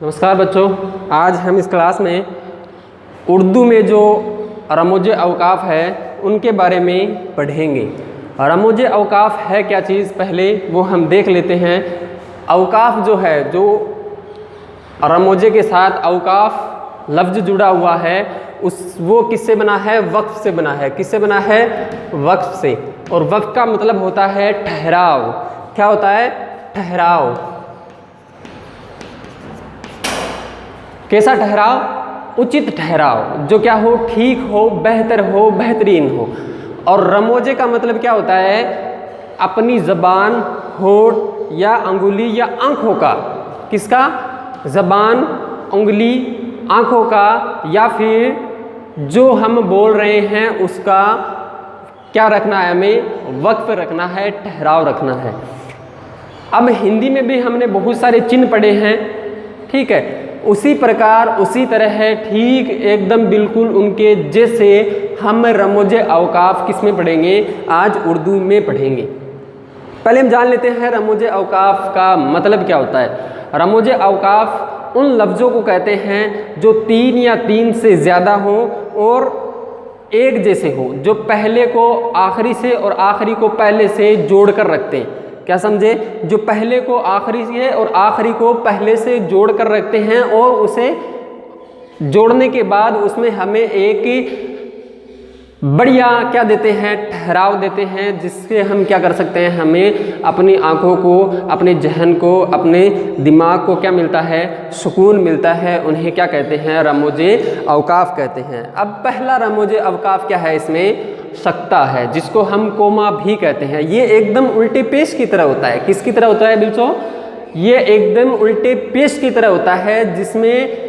नमस्कार बच्चों, आज हम इस क्लास में उर्दू में जो रमूज अवकाफ़ है उनके बारे में पढ़ेंगे। रमूज अवकाफ़ है क्या चीज़, पहले वो हम देख लेते हैं। अवकाफ़ जो है, जो रमूजे के साथ अवकाफ़ लफ्ज़ जुड़ा हुआ है वो किससे बना है? वक्फ़ से बना है। किससे बना है? वक्फ़ से। और वक्फ़ का मतलब होता है ठहराव। क्या होता है? ठहराव। कैसा ठहराव? उचित ठहराव, जो क्या हो? ठीक हो, बेहतर हो, बेहतरीन हो। और रमूजे का मतलब क्या होता है? अपनी ज़बान, होठ या अंगुली या आँखों का, किसका? ज़बान, उंगली, आँखों का, या फिर जो हम बोल रहे हैं उसका क्या रखना है? हमें वक्फ रखना है, ठहराव रखना है। अब हिंदी में भी हमने बहुत सारे चिन्ह पढ़े हैं, ठीक है। उसी प्रकार, उसी तरह है, ठीक एकदम बिल्कुल उनके जैसे हम रमूजे अवकाफ़ किस में पढ़ेंगे? आज उर्दू में पढ़ेंगे। पहले हम जान लेते हैं रमूजे अवकाफ़ का मतलब क्या होता है। रमूजे अवकाफ़ उन लफ्ज़ों को कहते हैं जो 3 या 3 से ज़्यादा हो और एक जैसे हो, जो पहले को आखिरी से और आखिरी को पहले से जोड़ कर रखते हैं। क्या समझे? जो पहले को आखिरी से और आखिरी को पहले से जोड़ कर रखते हैं और उसे जोड़ने के बाद उसमें हमें एक बढ़िया क्या देते हैं? ठहराव देते हैं, जिससे हम क्या कर सकते हैं? हमें अपनी आँखों को, अपने जहन को, अपने दिमाग को क्या मिलता है? सुकून मिलता है। उन्हें क्या कहते हैं? रमूजे अवकाफ़ कहते हैं। अब पहला रमूजे अवकाफ़ क्या है? इसमें सख्ता है, जिसको हम कोमा भी कहते हैं। ये एकदम उल्टे पेश की तरह होता है। किसकी तरह होता है बच्चों? ये एकदम उल्टे पेश की तरह होता है, जिसमें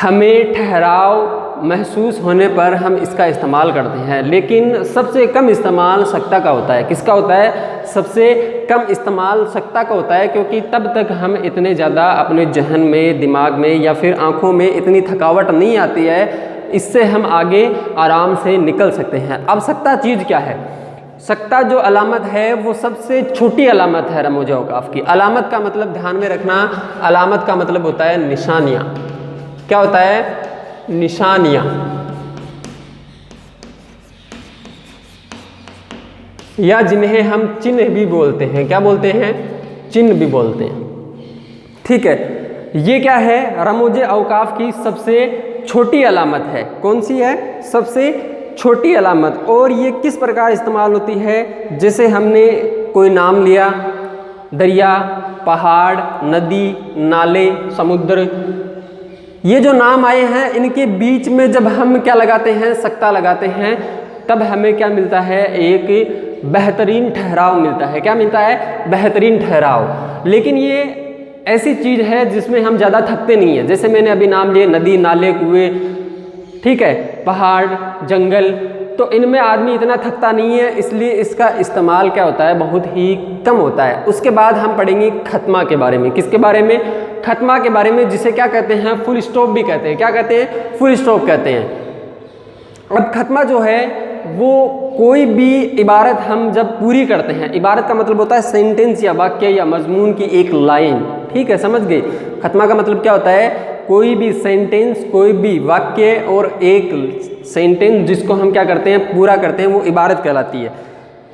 हमें ठहराव महसूस होने पर हम इसका इस्तेमाल करते हैं। लेकिन सबसे कम इस्तेमाल सख्ता का होता है। किसका होता है? सबसे कम इस्तेमाल सख्ता का होता है, क्योंकि तब तक हम इतने ज़्यादा अपने जहन में, दिमाग में या फिर आँखों में इतनी थकावट नहीं आती है, इससे हम आगे आराम से निकल सकते हैं। अब सख्ता चीज़ क्या है? सख्ता जो अलामत है वो सबसे छोटी अलामत है रमूजे अवकाफ़ की। अलामत का मतलब ध्यान में रखना, अलामत का मतलब होता है निशानियाँ। क्या होता है? निशानियाँ। या जिन्हें हम चिन्ह भी बोलते हैं। क्या बोलते हैं? चिन्ह भी बोलते हैं, ठीक है। ये क्या है? रमूजे अवकाफ़ की सबसे छोटी अलामत है। कौन सी है? सबसे छोटी अलामत। और ये किस प्रकार इस्तेमाल होती है? जैसे हमने कोई नाम लिया, दरिया, पहाड़, नदी, नाले, समुद्र, ये जो नाम आए हैं, इनके बीच में जब हम क्या लगाते हैं? सख्ता लगाते हैं, तब हमें क्या मिलता है? एक बेहतरीन ठहराव मिलता है। क्या मिलता है? बेहतरीन ठहराव। लेकिन ये ऐसी चीज़ है जिसमें हम ज़्यादा थकते नहीं हैं। जैसे मैंने अभी नाम लिए नदी, नाले, कुएँ, ठीक है, पहाड़, जंगल, तो इनमें आदमी इतना थकता नहीं है, इसलिए इसका इस्तेमाल क्या होता है? बहुत ही कम होता है। उसके बाद हम पढ़ेंगे खत्मा के बारे में। किसके बारे में? खत्मा के बारे में, जिसे क्या कहते हैं? फुल स्टॉप भी कहते हैं। क्या कहते हैं? फुल स्टॉप कहते हैं। अब खत्मा जो है वो कोई भी इबारत हम जब पूरी करते हैं, इबारत का मतलब होता है सेंटेंस या वाक्य या मजमून की एक लाइन, ठीक है, समझ गए। खत्मा का मतलब क्या होता है? कोई भी सेंटेंस, कोई भी वाक्य और एक सेंटेंस जिसको हम क्या करते हैं? पूरा करते हैं, वो इबारत कहलाती है।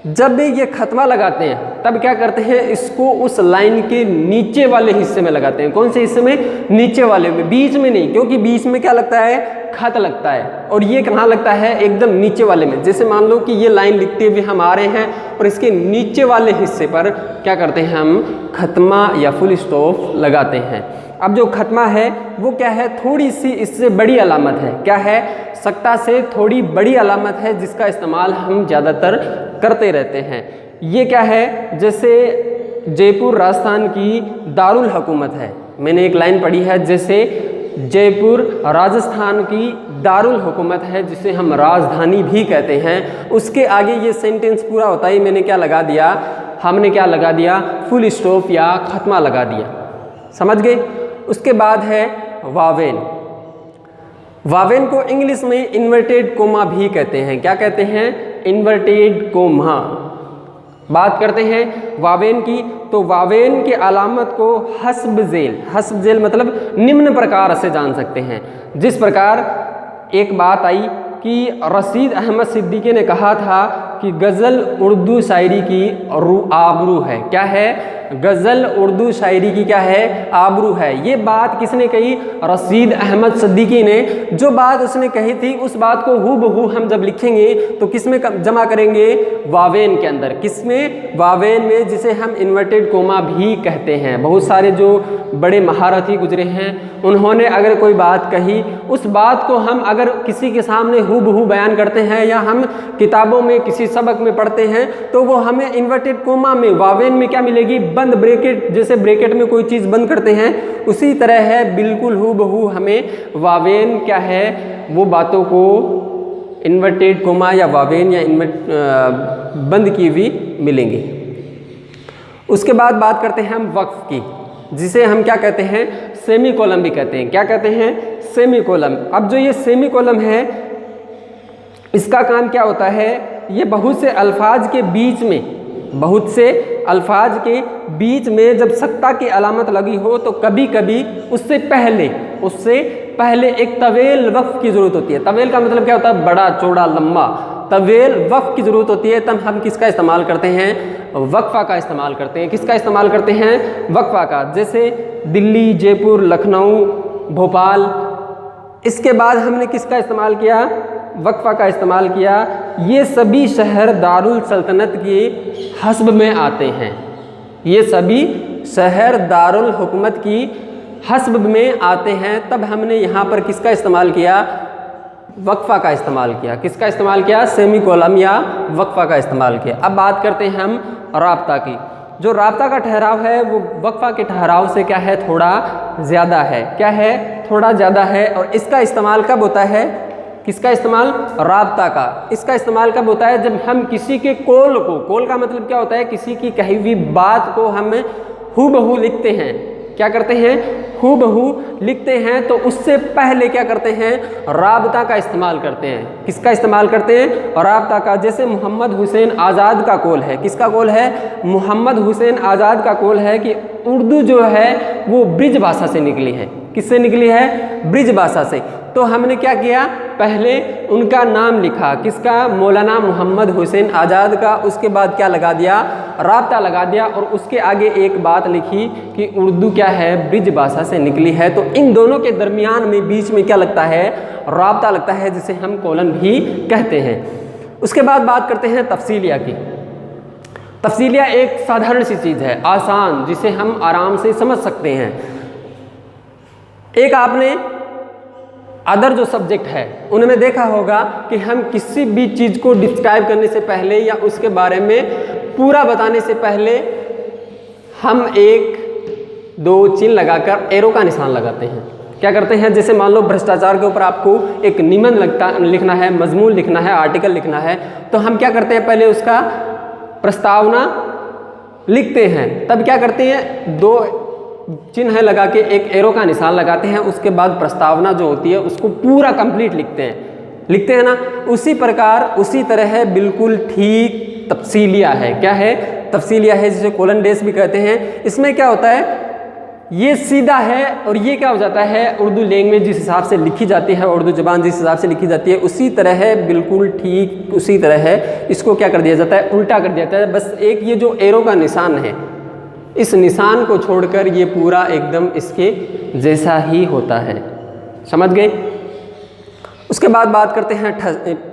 जब भी ये खत्मा लगाते हैं तब क्या करते हैं? इसको उस लाइन के नीचे वाले हिस्से में लगाते हैं। कौन से हिस्से में? नीचे वाले में, बीच में नहीं, क्योंकि बीच में क्या लगता है? खत लगता है। और ये कहाँ लगता है? एकदम नीचे वाले में। जैसे मान लो कि ये लाइन लिखते हुए हम आ रहे हैं और इसके नीचे वाले हिस्से पर क्या करते हैं? हम खत्मा या फुल स्टॉप लगाते हैं। अब जो खत्मा है वो क्या है? थोड़ी सी इससे बड़ी अलामत है। क्या है? सख्ता से थोड़ी बड़ी अलामत है, जिसका इस्तेमाल हम ज़्यादातर करते रहते हैं। ये क्या है? जैसे जयपुर राजस्थान की दारुल हुकूमत है। मैंने एक लाइन पढ़ी है, जैसे जयपुर राजस्थान की दारुल हुकूमत है, जिसे हम राजधानी भी कहते हैं। उसके आगे ये सेंटेंस पूरा होता है, मैंने क्या लगा दिया? हमने क्या लगा दिया? फुल स्टॉप या खत्मा लगा दिया। समझ गए? उसके बाद है वावेन। वावेन को इंग्लिश में इन्वर्टेड कोमा भी कहते हैं। क्या कहते हैं? Inverted coma. बात करते हैं वावेन की, तो वावेन के अलामत को हस्ब जेल मतलब निम्न प्रकार से जान सकते हैं। जिस प्रकार एक बात आई कि रशीद अहमद सिद्दीकी ने कहा था कि गज़ल उर्दू शायरी की आबरू है। क्या है? गज़ल उर्दू शायरी की क्या है? आबरू है। ये बात किसने कही? रशीद अहमद सिद्दीकी ने। जो बात उसने कही थी उस बात को हूबहू हम जब लिखेंगे तो किस में जमा करेंगे? वावेन के अंदर। किस में? वावेन में, जिसे हम इन्वर्टेड कोमा भी कहते हैं। बहुत सारे जो बड़े महारथी गुजरे हैं उन्होंने अगर कोई बात कही, उस बात को हम अगर किसी के सामने हूबहू बयान करते हैं या हम किताबों में किसी सबक में पढ़ते हैं तो वो हमें इन्वर्टेड कोमा में, वावेन में क्या मिलेगी? बंद ब्रैकेट। जैसे ब्रैकेट में कोई चीज़ बंद करते हैं उसी तरह है, बिल्कुल हूबहू हमें वावेन क्या है वो बातों को इन्वर्टेड कोमा या वावेन या बंद की हुई मिलेंगी। उसके बाद बात करते हैं हम वक्फ की, जिसे हम क्या कहते हैं? सेमी कॉलम भी कहते हैं। क्या कहते हैं? Semi column. अब जो ये सेमी कॉलम है इसका काम क्या होता है? ये बहुत से अल्फाज के बीच में, बहुत से अल्फाज के बीच में जब सक्ता की अलामत लगी हो तो कभी कभी उससे पहले एक तवेल वक्फ की ज़रूरत होती है। तवेल का मतलब क्या होता है? बड़ा, चौड़ा, लंबा। तवेल वक्फ की ज़रूरत होती है, तब हम किसका इस्तेमाल करते हैं? वक्फ़ा का इस्तेमाल करते हैं। किसका इस्तेमाल करते हैं? वक्फ़ा का। जैसे दिल्ली, जयपुर, लखनऊ, भोपाल। इसके बाद हमने किसका इस्तेमाल किया? वक्फ़ा का इस्तेमाल किया। ये सभी शहर दारुल सल्तनत की हस्ब में आते हैं। ये सभी शहर दारुल हुकूमत की हस्ब में आते हैं। तब हमने यहाँ पर किसका इस्तेमाल किया? वक्फ़ा का इस्तेमाल किया। किसका इस्तेमाल किया? सेमी कॉलम या वक्फ़ा का इस्तेमाल किया। अब बात करते हैं हम राब्ता की। जो राब्ता का ठहराव है वो वक्फ़ा के ठहराव से क्या है? थोड़ा ज़्यादा है। क्या है? थोड़ा ज़्यादा है। और इसका इस्तेमाल कब होता है? किसका इस्तेमाल? राब्ता का। इसका इस्तेमाल कब होता है? जब हम किसी के कौल को, कौल का मतलब क्या होता है? किसी की कही हुई बात को हम हूबहू लिखते हैं। क्या करते हैं? हूबहू लिखते हैं। तो उससे पहले क्या करते हैं? राब्ता का इस्तेमाल करते हैं। किसका इस्तेमाल करते हैं? राब्ता का। जैसे मोहम्मद हुसैन आज़ाद का कौल है। किसका कौल है? मोहम्मद हुसैन आज़ाद का कौल है कि उर्दू जो है वो ब्रिज भाषा से निकली है। किससे निकली है? ब्रिज भाषा से। तो हमने क्या किया? पहले उनका नाम लिखा। किसका? मौलाना मोहम्मद हुसैन आज़ाद का। उसके बाद क्या लगा दिया? राब्ता लगा दिया। और उसके आगे एक बात लिखी कि उर्दू क्या है? ब्रिज भाषा से निकली है। तो इन दोनों के दरमियान में बीच में क्या लगता है? राब्ता लगता है, जिसे हम कोलन भी कहते हैं। उसके बाद बात करते हैं तफसीलिया की। तफसीलिया एक साधारण सी चीज़ है, आसान, जिसे हम आराम से समझ सकते हैं। एक आपने अदर जो सब्जेक्ट है उनमें देखा होगा कि हम किसी भी चीज़ को डिस्क्राइब करने से पहले या उसके बारे में पूरा बताने से पहले हम एक दो चिन्ह लगाकर एरो का निशान लगाते हैं। क्या करते हैं? जैसे मान लो भ्रष्टाचार के ऊपर आपको एक निबंध लिखना है, मजमून लिखना है, आर्टिकल लिखना है, तो हम क्या करते हैं? पहले उसका प्रस्तावना लिखते हैं। तब क्या करते हैं? दो चिन्ह लगा के एक एरो का निशान लगाते हैं। उसके बाद प्रस्तावना जो होती है उसको पूरा कंप्लीट लिखते हैं ना। उसी प्रकार, उसी तरह है, बिल्कुल ठीक तफसीलिया है। क्या है? तफसीलिया है, जिसे कोलन डेस भी कहते हैं। इसमें क्या होता है? ये सीधा है और ये क्या हो जाता है? उर्दू लैंग्वेज जिस हिसाब से लिखी जाती है, उर्दू ज़बान जिस हिसाब से लिखी जाती है उसी तरह है, बिल्कुल ठीक उसी तरह है। इसको क्या कर दिया जाता है? उल्टा कर दिया जाता है। बस एक ये जो एरो का निशान है, इस निशान को छोड़कर ये पूरा एकदम इसके जैसा ही होता है। समझ गए? उसके बाद बात करते हैं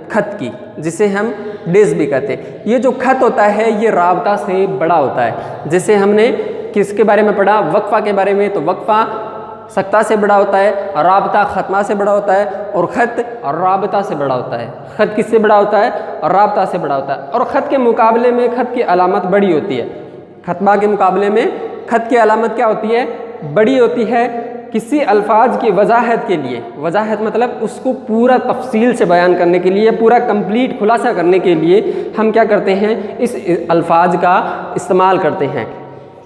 खत की, जिसे हम डेस भी कहते हैं। ये जो खत होता है ये राब्ता से बड़ा होता है। जैसे हमने किसके बारे में पढ़ा? वक्फ़ा के बारे में। तो वक्फ़ा सक्ता से बड़ा होता है, राब्ता खत्मा से बड़ा होता है, और ख़त राब्ता से बड़ा होता है। ख़त किससे बड़ा होता है? राब्ता से बड़ा होता है। और ख़त के मुकाबले में ख़त की अलामत बड़ी होती है। खतबा के मुकाबले में ख़त की अलामत क्या होती है? बड़ी होती है। किसी अल्फाज की वजाहत के लिए, वजाहत मतलब उसको पूरा तफसील से बयान करने के लिए, पूरा कंप्लीट खुलासा करने के लिए हम क्या करते हैं? इस अल्फाज का इस्तेमाल करते हैं।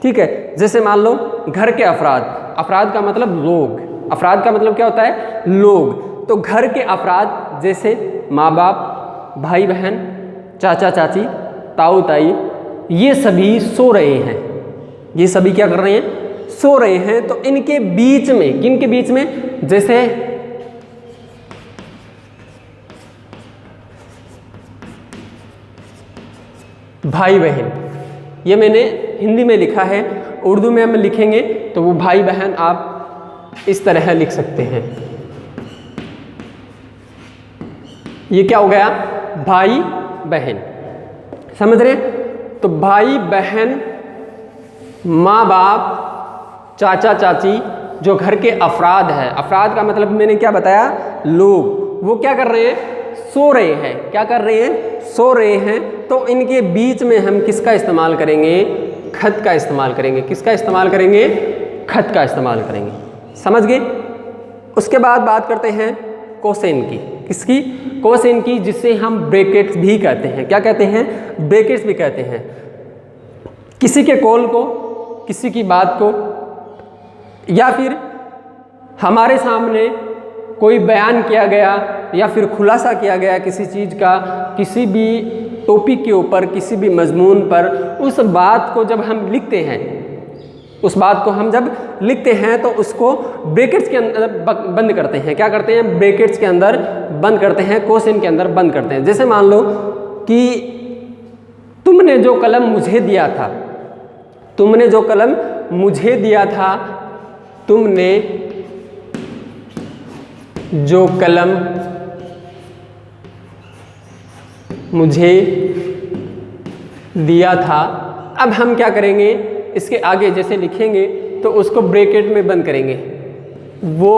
ठीक है? जैसे मान लो घर के अफराद, अफराद का मतलब लोग, अफराद का मतलब क्या होता है? लोग। तो घर के अफराद जैसे माँ बाप, भाई बहन, चाचा चाची, ताऊ ताई, ये सभी सो रहे हैं। ये सभी क्या कर रहे हैं, सो रहे हैं। तो इनके बीच में, किन के बीच में, जैसे भाई बहन, ये मैंने हिंदी में लिखा है, उर्दू में हम लिखेंगे तो वो भाई बहन आप इस तरह लिख सकते हैं। ये क्या हो गया, भाई बहन, समझ रहे? तो भाई बहन, माँ बाप, चाचा चाची, जो घर के अफराद है, अफराद का मतलब मैंने क्या बताया, लोग, वो क्या कर रहे हैं, सो रहे हैं। क्या कर रहे हैं, सो रहे हैं। तो इनके बीच में हम किसका इस्तेमाल करेंगे, खत का इस्तेमाल करेंगे। किसका इस्तेमाल करेंगे, खत का इस्तेमाल करेंगे। समझ गए? उसके बाद बात करते हैं कोसेन की। किसकी, कोसेन की, जिससे हम ब्रैकेट्स भी कहते हैं। क्या कहते हैं, ब्रैकेट्स भी कहते हैं। किसी के कॉल को, किसी की बात को, या फिर हमारे सामने कोई बयान किया गया या फिर खुलासा किया गया किसी चीज़ का, किसी भी टॉपिक के ऊपर, किसी भी मजमून पर, उस बात को जब हम लिखते हैं, उस बात को हम जब लिखते हैं तो उसको ब्रैकेट्स के अंदर बंद करते हैं। क्या करते हैं, ब्रैकेट्स के अंदर बंद करते हैं, कोसेन के अंदर बंद करते हैं। जैसे मान लो कि तुमने जो कलम मुझे दिया था, तुमने जो कलम मुझे दिया था, तुमने जो कलम मुझे दिया था। अब हम क्या करेंगे, इसके आगे जैसे लिखेंगे तो उसको ब्रैकेट में बंद करेंगे। वो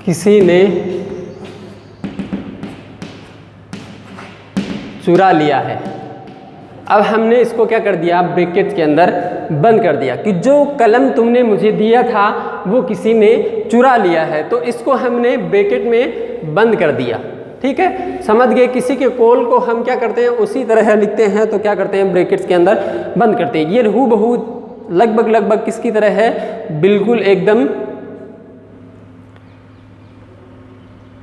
किसी ने चुरा लिया है। अब हमने इसको क्या कर दिया, ब्रैकेट के अंदर बंद कर दिया कि जो कलम तुमने मुझे दिया था वो किसी ने चुरा लिया है। तो इसको हमने ब्रैकेट में बंद कर दिया। ठीक है, समझ गए? किसी के कॉल को हम क्या करते हैं, उसी तरह लिखते हैं तो क्या करते हैं, ब्रैकेट्स के अंदर बंद करते हैं। ये हूबहू लगभग किसकी तरह है, बिल्कुल एकदम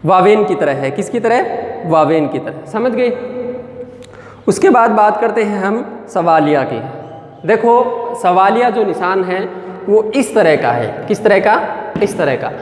वावेन की तरह है। किसकी तरह, वावेन की तरह। समझ गए? उसके बाद बात करते हैं हम सवालिया की। देखो, सवालिया जो निशान है वो इस तरह का है। किस तरह का, इस तरह का।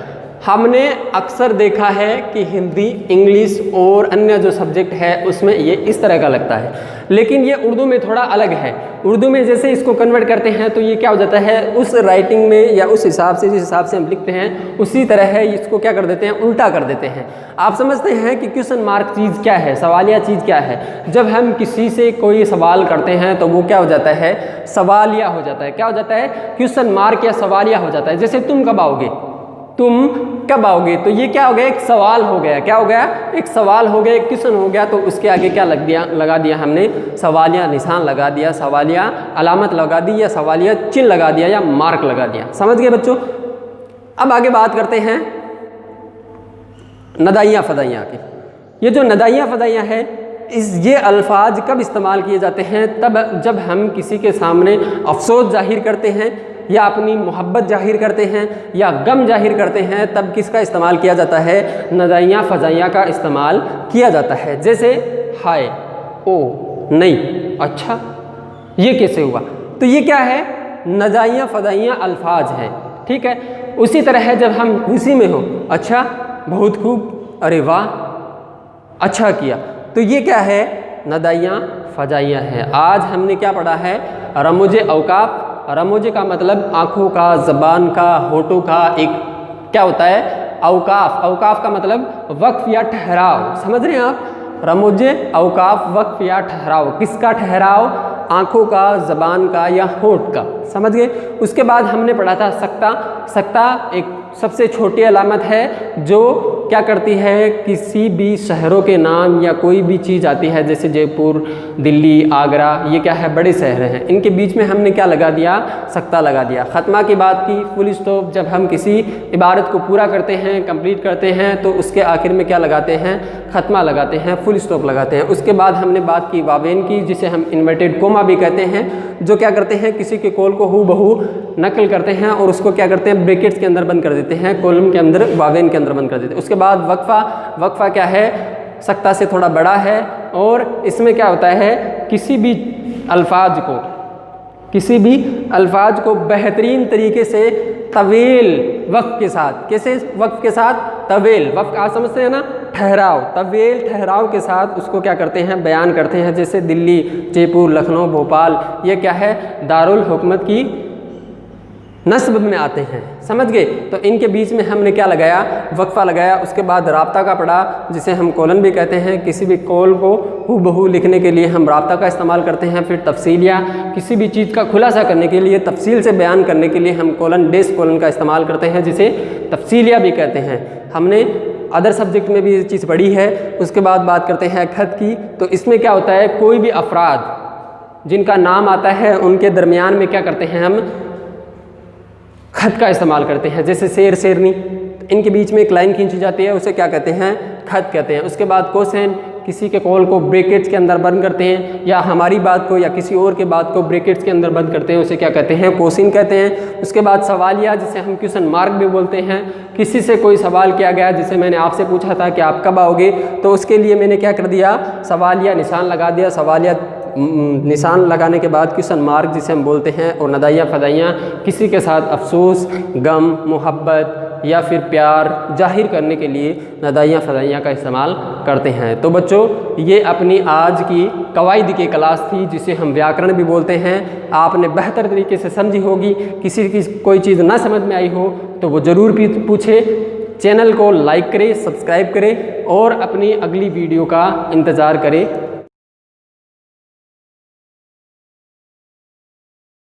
हमने अक्सर देखा है कि हिंदी, इंग्लिश और अन्य जो सब्जेक्ट है उसमें ये इस तरह का लगता है, लेकिन ये उर्दू में थोड़ा अलग है। उर्दू में जैसे इसको कन्वर्ट करते हैं तो ये क्या हो जाता है, उस राइटिंग में या उस हिसाब से, जिस हिसाब से हम लिखते हैं उसी तरह है, इसको क्या कर देते हैं, उल्टा कर देते हैं। आप समझते हैं कि क्वेश्चन मार्क चीज़ क्या है, सवालिया चीज़ क्या है। जब हम किसी से कोई सवाल करते हैं तो वो क्या हो जाता है, सवालिया हो जाता है। क्या हो जाता है, क्वेश्चन मार्क या सवालिया हो जाता है। जैसे तुम कब आओगे, तुम कब आओगे, तो ये क्या हो गया, एक सवाल हो गया। क्या हो गया, एक सवाल हो गया, एक क्वेश्चन हो गया। तो उसके आगे क्या लगा दिया हमने, सवालिया निशान लगा दिया, सवालिया अलामत लगा दी, या सवालिया चिन्ह लगा दिया, या मार्क लगा दिया। समझ गए बच्चों? अब आगे बात करते हैं नदाइयाँ फदाइयाँ की। ये जो नदाइयाँ फदाइयाँ है, ये अल्फाज कब इस्तेमाल किए जाते हैं, तब जब हम किसी के सामने अफसोस जाहिर करते हैं या अपनी मोहब्बत जाहिर करते हैं या गम जाहिर करते हैं, तब किसका इस्तेमाल किया जाता है, नदाइयाँ फजाइयाँ का इस्तेमाल किया जाता है। जैसे हाय, ओ, नहीं, अच्छा, ये कैसे हुआ, तो ये क्या है, नदाइयाँ फजाइयाँ अल्फाज हैं। ठीक है, उसी तरह है जब हम खुशी में हो, अच्छा, बहुत खूब, अरे वाह, अच्छा किया, तो ये क्या है, नदाइयाँ फजाइयाँ हैं। आज हमने क्या पढ़ा है, रमूज औकाफ। रमूज का मतलब आँखों का, ज़बान का, होठों का एक क्या होता है, औकाफ। औकाफ का मतलब वक्फ या ठहराव। समझ रहे हैं आप, रमूज औकाफ, वक्फ या ठहराव। किसका ठहराव, आँखों का, ज़बान का या होठ का। समझ गए? उसके बाद हमने पढ़ा था सक्ता। सक्ता एक सबसे छोटी अलामत है जो क्या करती है, किसी भी शहरों के नाम या कोई भी चीज़ आती है, जैसे जयपुर, दिल्ली, आगरा, ये क्या है, बड़े शहर हैं, इनके बीच में हमने क्या लगा दिया, सक्ता लगा दिया। ख़त्मा की बात की, फुल स्टॉप। जब हम किसी इबारत को पूरा करते हैं, कंप्लीट करते हैं, तो उसके आखिर में क्या लगाते हैं, ख़त्मा लगाते हैं, फुल स्टॉप लगाते हैं। उसके बाद हमने बात की वावेन की, जिसे हम इन्वर्टेड कोमा भी कहते हैं, जो क्या करते हैं, किसी के कॉल को हूबहू नकल करते हैं और उसको क्या करते हैं, ब्रैकेट्स के अंदर बंद कर देते हैं, कॉलम के अंदर, वावेन के अंदर बंद कर देते हैं। उसके बाद वक्फा। वक्फा क्या है, सक्ता से थोड़ा बड़ा है और इसमें क्या होता है, किसी भी अल्फाज को किसी भी अल्फाज को बेहतरीन तरीके से तवील वक्त के साथ, कैसे वक्त के साथ, तवील वक्त, आप समझते हैं ना, ठहराव, तवील ठहराव के साथ उसको क्या करते हैं, बयान करते हैं। जैसे दिल्ली, जयपुर, लखनऊ, भोपाल, ये क्या है, दारुल हुकूमत की नस्ब में आते हैं, समझ गए। तो इनके बीच में हमने क्या लगाया, वक्फा लगाया। उसके बाद राब्ता का पढ़ा, जिसे हम कोलन भी कहते हैं। किसी भी कौल को हूबहू लिखने के लिए हम राब्ता का इस्तेमाल करते हैं। फिर तफसीलिया, किसी भी चीज़ का खुलासा करने के लिए, तफसील से बयान करने के लिए हम कोलन, डेस कोलन का इस्तेमाल करते हैं, जिसे तफसीलिया भी कहते हैं। हमने अदर सब्जेक्ट में भी ये चीज़ पढ़ी है। उसके बाद बात करते हैं खत की। तो इसमें क्या होता है, कोई भी अफराद जिनका नाम आता है उनके दरमियान में क्या करते हैं, हम खत का इस्तेमाल करते हैं। जैसे शेर, शेरनी, इनके बीच में एक लाइन खींची जाती है, उसे क्या कहते हैं, खत कहते हैं। उसके बाद कोसेन, किसी के कॉल को ब्रैकेट्स के अंदर बंद करते हैं, या हमारी बात को या किसी और के बात को ब्रैकेट्स के अंदर बंद करते हैं, उसे क्या कहते हैं, कोसिन कहते हैं। उसके बाद सवालिया, जिसे हम क्वेश्चन मार्क भी बोलते हैं। किसी से कोई सवाल किया गया, जिसे मैंने आपसे पूछा था कि आप कब आओगे, तो उसके लिए मैंने क्या कर दिया, सवालिया निशान लगा दिया। सवालिया निशान लगाने के बाद क्वेश्चन मार्क, जिसे हम बोलते हैं, और नदाइयाँ फदाइयाँ, किसी के साथ अफसोस, गम, मोहब्बत या फिर प्यार जाहिर करने के लिए नदाइयाँ फदाइयाँ का इस्तेमाल करते हैं। तो बच्चों, ये अपनी आज की कवायद की क्लास थी, जिसे हम व्याकरण भी बोलते हैं। आपने बेहतर तरीके से समझी होगी। किसी की कोई चीज़ ना समझ में आई हो तो वो ज़रूर पूछे। चैनल को लाइक करें, सब्सक्राइब करें और अपनी अगली वीडियो का इंतज़ार करें।